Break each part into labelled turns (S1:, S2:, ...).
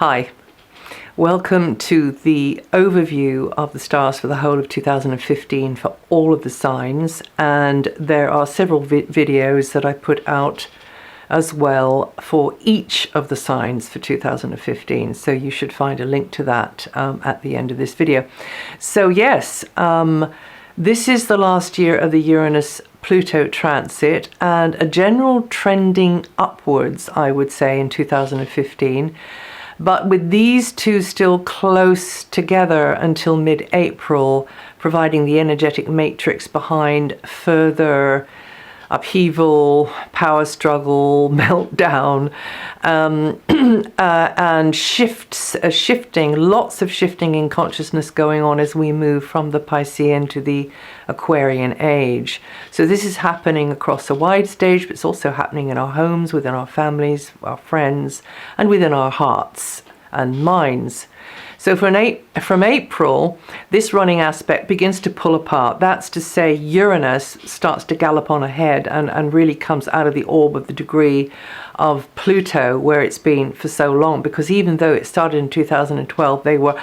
S1: Hi, welcome to the overview of the stars for the whole of 2015 for all of the signs, and there are several videos that I put out as well for each of the signs for 2015, so you should find a link to that at the end of this video. So yes, this is the last year of the Uranus-Pluto transit, and a general trending upwards, I would say, in 2015. But with these two still close together until mid-April, providing the energetic matrix behind further upheaval, power struggle, meltdown, and shifting, lots of shifting in consciousness going on as we move from the Piscean to the Aquarian age. So this is happening across a wide stage, but it's also happening in our homes, within our families, our friends, and within our hearts and minds. So from April, this running aspect begins to pull apart. That's to say, Uranus starts to gallop on ahead and really comes out of the orb of the degree of Pluto, where it's been for so long. Because even though it started in 2012, they were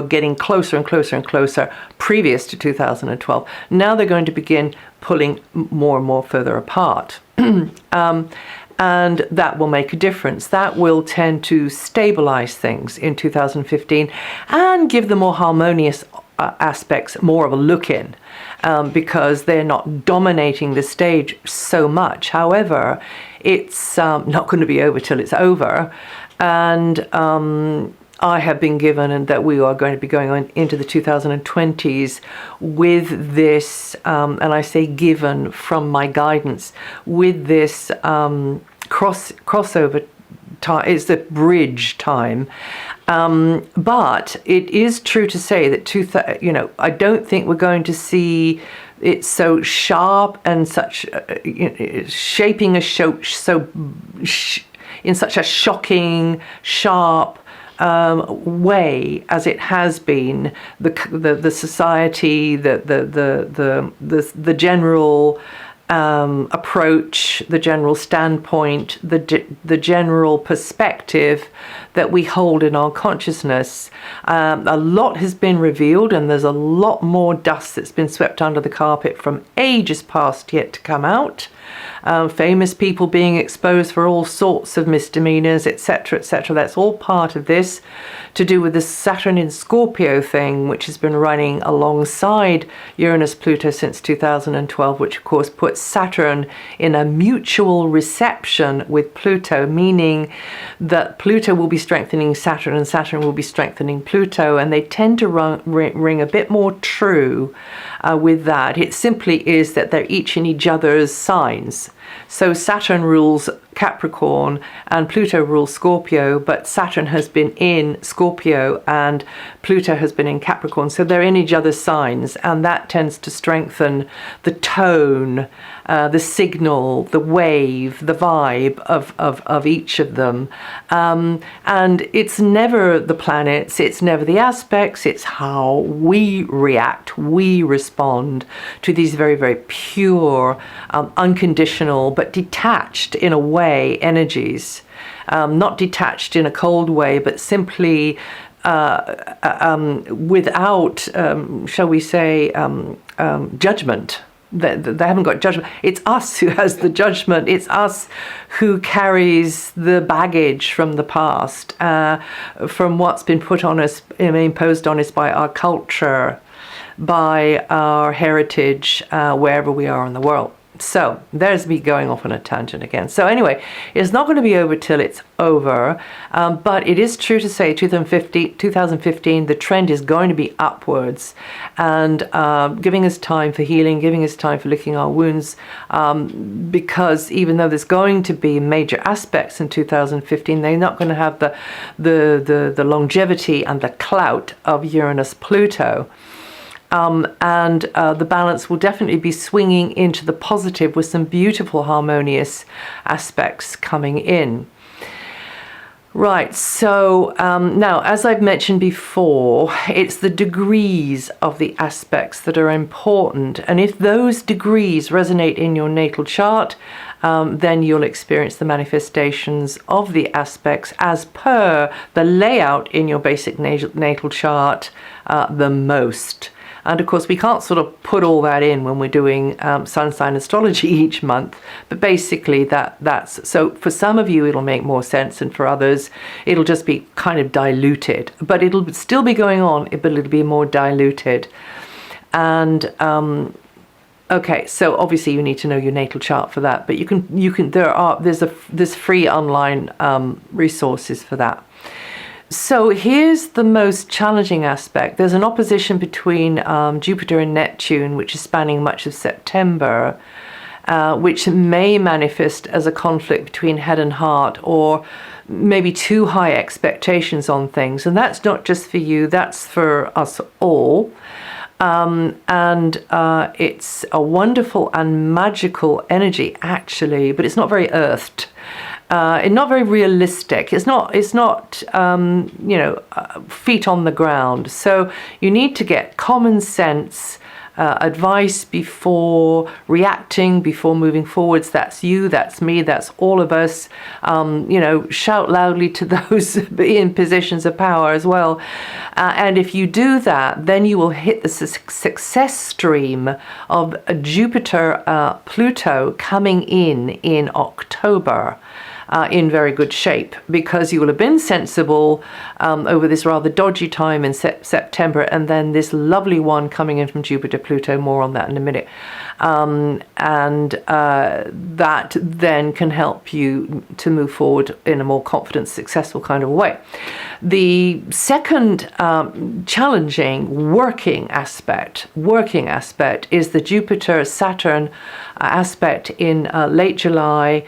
S1: getting closer and closer and closer previous to 2012. Now they're going to begin pulling more and more further apart. And that will make a difference. That will tend to stabilize things in 2015 and give the more harmonious aspects more of a look in, because they're not dominating the stage so much. However, it's not going to be over till it's over. And I have been given, and that we are going to be going on into the 2020s with this, and I say given from my guidance, with this crossover time. It's the bridge time. But it is true to say that I don't think we're going to see it so sharp and such shaping in such a shocking, sharp way as it has been. The society, the general approach, the general standpoint, the general perspective that we hold in our consciousness. A lot has been revealed, and there's a lot more dust that's been swept under the carpet from ages past yet to come out. Famous people being exposed for all sorts of misdemeanors, etc., etc. That's all part of this, to do with the Saturn in Scorpio thing, which has been running alongside Uranus-Pluto since 2012, which of course puts Saturn in a mutual reception with Pluto, meaning that Pluto will be strengthening Saturn and Saturn will be strengthening Pluto, and they tend to ring a bit more true with that. It simply is that they're each in each other's signs. So Saturn rules Capricorn and Pluto rules Scorpio, but Saturn has been in Scorpio and Pluto has been in Capricorn. So they're in each other's signs, and that tends to strengthen the tone, the signal, the wave, the vibe of each of them. And it's never the planets, it's never the aspects, it's how we react, we respond to these very, very pure, unconditional, but detached in a way energies. Not detached in a cold way, but simply without, shall we say, judgment. They haven't got judgment. It's us who has the judgment. It's us who carries the baggage from the past, from what's been put on us, imposed on us by our culture, by our heritage, wherever we are in the world. So there's me going off on a tangent again. So anyway, it's not going to be over till it's over, but it is true to say 2015, the trend is going to be upwards, and giving us time for healing, giving us time for licking our wounds, because even though there's going to be major aspects in 2015, they're not going to have the longevity and the clout of Uranus-Pluto. And the balance will definitely be swinging into the positive with some beautiful harmonious aspects coming in. Right, so now, as I've mentioned before, it's the degrees of the aspects that are important. And if those degrees resonate in your natal chart, then you'll experience the manifestations of the aspects as per the layout in your basic natal chart the most. And of course, we can't sort of put all that in when we're doing sun sign astrology each month. But basically, that's so for some of you, it'll make more sense, and for others, it'll just be kind of diluted. But it'll still be going on, but it'll be more diluted. And okay, so obviously you need to know your natal chart for that. But there's free online resources for that. So here's the most challenging aspect. There's an opposition between Jupiter and Neptune, which is spanning much of September, which may manifest as a conflict between head and heart, or maybe too high expectations on things. And that's not just for you, that's for us all. It's a wonderful and magical energy, actually, but it's not very earthed. It's not very realistic. It's not feet on the ground. So you need to get common sense advice before reacting, before moving forwards. That's you, that's me, that's all of us. Shout loudly to those in positions of power as well. And if you do that, then you will hit the success stream of Jupiter-Pluto coming in October. In very good shape, because you will have been sensible over this rather dodgy time in September, and then this lovely one coming in from Jupiter-Pluto, more on that in a minute. That then can help you to move forward in a more confident, successful kind of way. The second challenging working aspect is the Jupiter-Saturn aspect in late July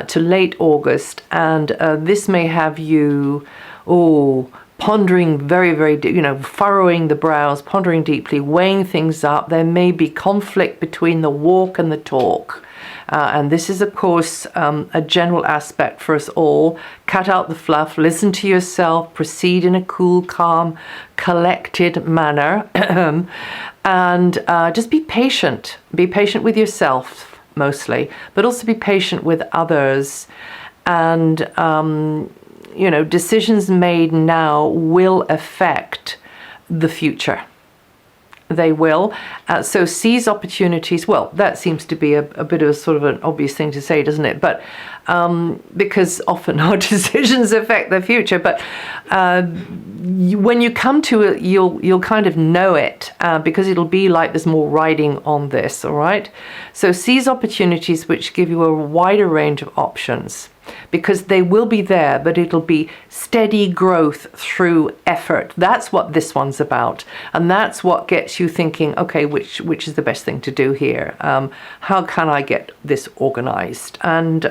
S1: to late August, and this may have you pondering very, very, furrowing the brows, pondering deeply, weighing things up. There may be conflict between the walk and the talk. And this is, of course, a general aspect for us all. Cut out the fluff, listen to yourself, proceed in a cool, calm, collected manner, and just be patient. Be patient with yourself, mostly, but also be patient with others. And decisions made now will affect the future. They will. So seize opportunities. Well, that seems to be a bit of a sort of an obvious thing to say, doesn't it? But because often our decisions affect the future. But when you come to it, you'll kind of know it because it'll be like there's more riding on this. All right. So seize opportunities which give you a wider range of options, because they will be there, but it'll be steady growth through effort. That's what this one's about. And that's what gets you thinking, okay, which is the best thing to do here? How can I get this organized? And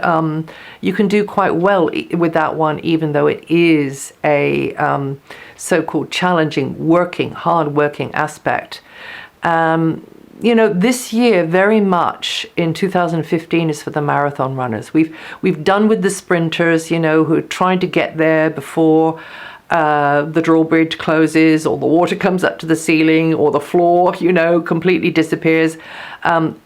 S1: you can do quite well with that one, even though it is a so-called challenging, hard-working aspect. This year very much in 2015 is for the marathon runners. We've done with the sprinters, who are trying to get there before the drawbridge closes, or the water comes up to the ceiling, or the floor, completely disappears.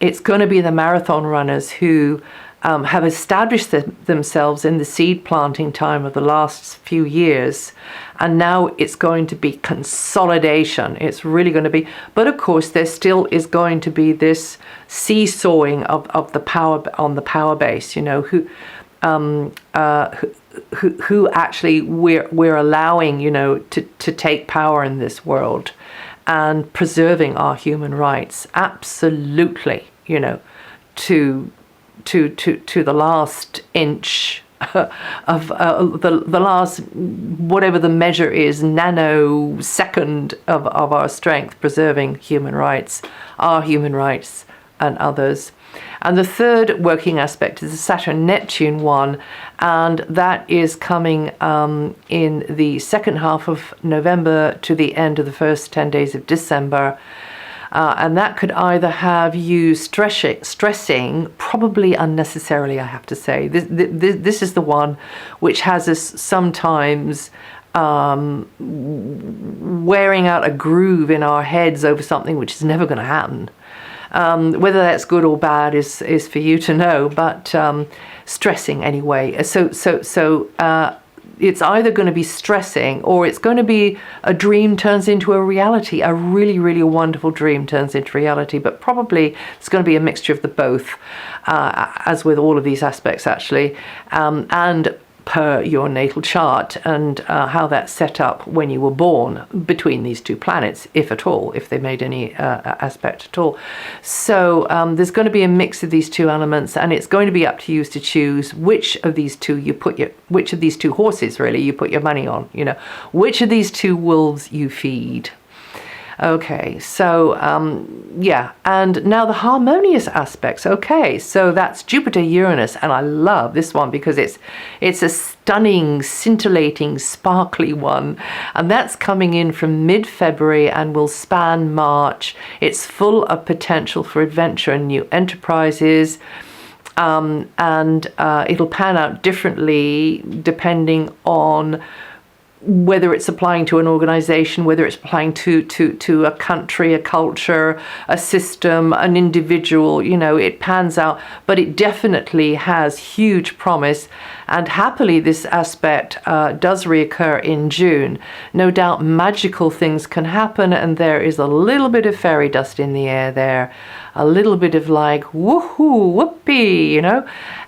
S1: It's going to be the marathon runners who have established themselves in the seed planting time of the last few years. And now it's going to be consolidation. It's really going to be, but of course there still is going to be this seesawing of the power on the power base, who actually we're allowing, to take power in this world, and preserving our human rights. Absolutely, to the last inch of the last, whatever the measure is, nanosecond of our strength, preserving human rights, our human rights and others. And the third working aspect is the Saturn-Neptune one, and that is coming in the second half of November to the end of the first 10 days of December. And that could either have you stressing, probably unnecessarily, I have to say. This is the one which has us sometimes wearing out a groove in our heads over something which is never going to happen. Whether that's good or bad is for you to know, but stressing anyway. So it's either going to be stressing, or it's going to be a dream turns into a reality. A really, really wonderful dream turns into reality, but probably it's going to be a mixture of the both, as with all of these aspects actually, and per your natal chart and how that's set up when you were born between these two planets, if at all, if they made any aspect at all. So there's going to be a mix of these two elements, and it's going to be up to you to choose which of these two which of these two horses really you put your money on. Which of these two wolves you feed. Okay, so yeah, and now the harmonious aspects. Okay, so that's Jupiter-Uranus, and I love this one because it's a stunning, scintillating, sparkly one, and that's coming in from mid-February and will span March. It's full of potential for adventure and new enterprises. And it'll pan out differently depending on whether it's applying to an organization, whether it's applying to a country, a culture, a system, an individual. It pans out, but it definitely has huge promise. And happily, this aspect does reoccur in June. No doubt magical things can happen, and there is a little bit of fairy dust in the air there. A little bit of like, woohoo, whoopee,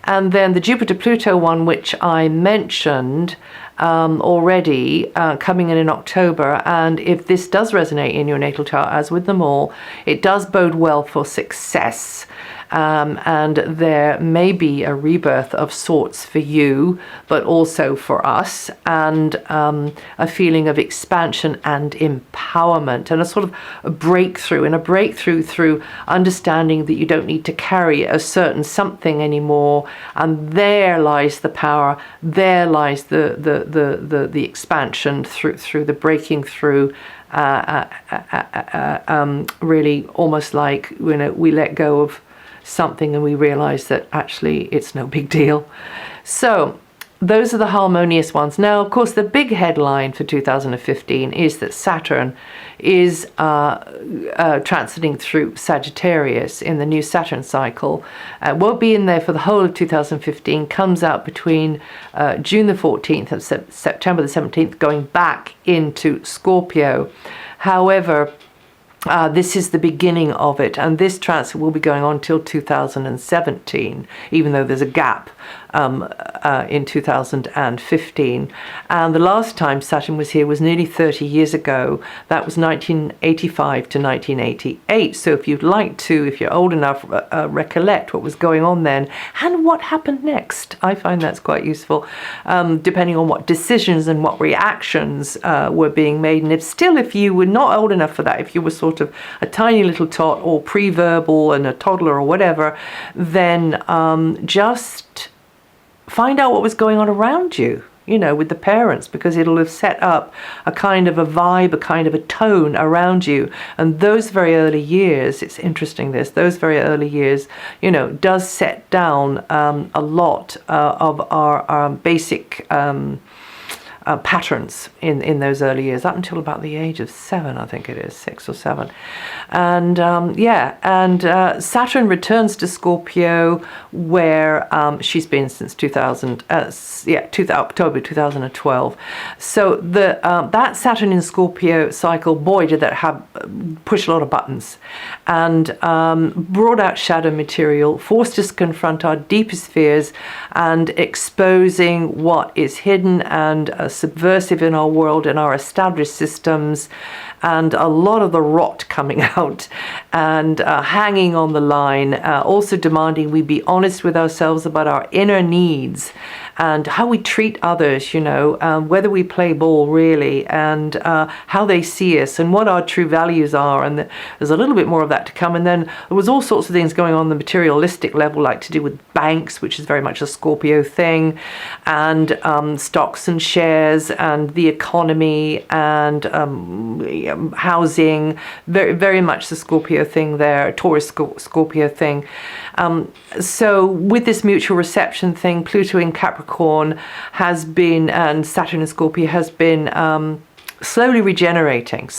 S1: And then the Jupiter-Pluto one, which I mentioned already, coming in October. And if this does resonate in your natal chart, as with them all, it does bode well for success. And there may be a rebirth of sorts for you, but also for us, and a feeling of expansion and empowerment, and a sort of a breakthrough through understanding that you don't need to carry a certain something anymore, and there lies the power, there lies the expansion through the breaking through. Really almost like we let go of something and we realize that actually it's no big deal. So those are the harmonious ones. Now, of course, the big headline for 2015 is that Saturn is transiting through Sagittarius in the new Saturn cycle. Won't be in there for the whole of 2015, comes out between June the 14th and September the 17th, going back into Scorpio. However, this is the beginning of it, and this transit will be going on till 2017, even though there's a gap in 2015. And the last time Saturn was here was nearly 30 years ago. That was 1985 to 1988. So if you'd like to, if you're old enough, recollect what was going on then and what happened next, I find that's quite useful, depending on what decisions and what reactions were being made. And if you were not old enough for that, if you were sort of a tiny little tot or pre-verbal and a toddler or whatever, then just find out what was going on around you, with the parents, because it'll have set up a kind of a vibe, a kind of a tone around you. And those very early years, it's interesting those very early years, does set down a lot of our basic patterns in those early years, up until about the age of 7, I think it is, 6 or 7. And Saturn returns to Scorpio, where she's been since October 2012. So that Saturn in Scorpio cycle, boy, did that push a lot of buttons, and brought out shadow material, forced us to confront our deepest fears, and exposing what is hidden and subversive in our world and our established systems, and a lot of the rot coming out and hanging on the line, also demanding we be honest with ourselves about our inner needs and how we treat others, whether we play ball really, and how they see us and what our true values are. And there's a little bit more of that to come. And then there was all sorts of things going on the materialistic level, like to do with banks, which is very much a Scorpio thing, and stocks and shares and the economy and housing, very, very much the Scorpio thing there, Taurus Scorpio thing. So with this mutual reception thing, Pluto in Capricorn has been, and Saturn in Scorpio has been slowly regenerating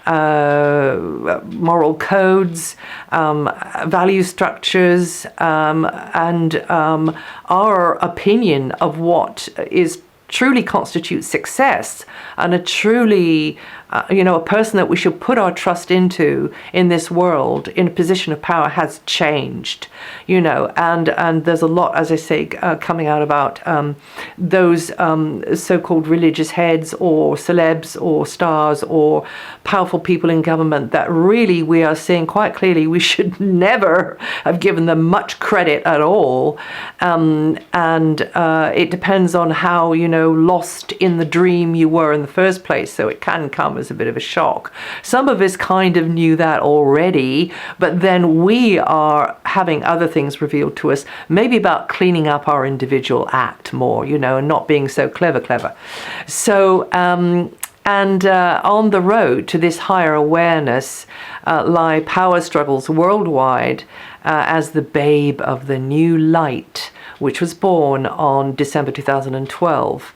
S1: moral codes, value structures, and our opinion of what is truly constitutes success, and a truly a person that we should put our trust into in this world in a position of power has changed, and there's a lot, as I say, coming out about those so-called religious heads or celebs or stars or powerful people in government that really we are seeing quite clearly we should never have given them much credit at all, and it depends on how lost in the dream you were in the first place, so it can come as a bit of a shock. Some of us kind of knew that already, but then we are having other things revealed to us, maybe about cleaning up our individual act more, and not being so clever. So, and on the road to this higher awareness lie power struggles worldwide as the babe of the new light, which was born on December 2012.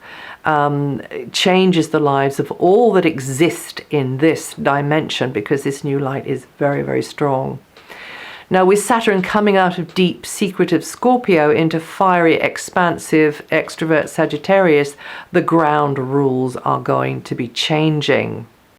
S1: Changes the lives of all that exist in this dimension, because this new light is very, very strong. Now, with Saturn coming out of deep, secretive Scorpio into fiery, expansive, extrovert Sagittarius, the ground rules are going to be changing.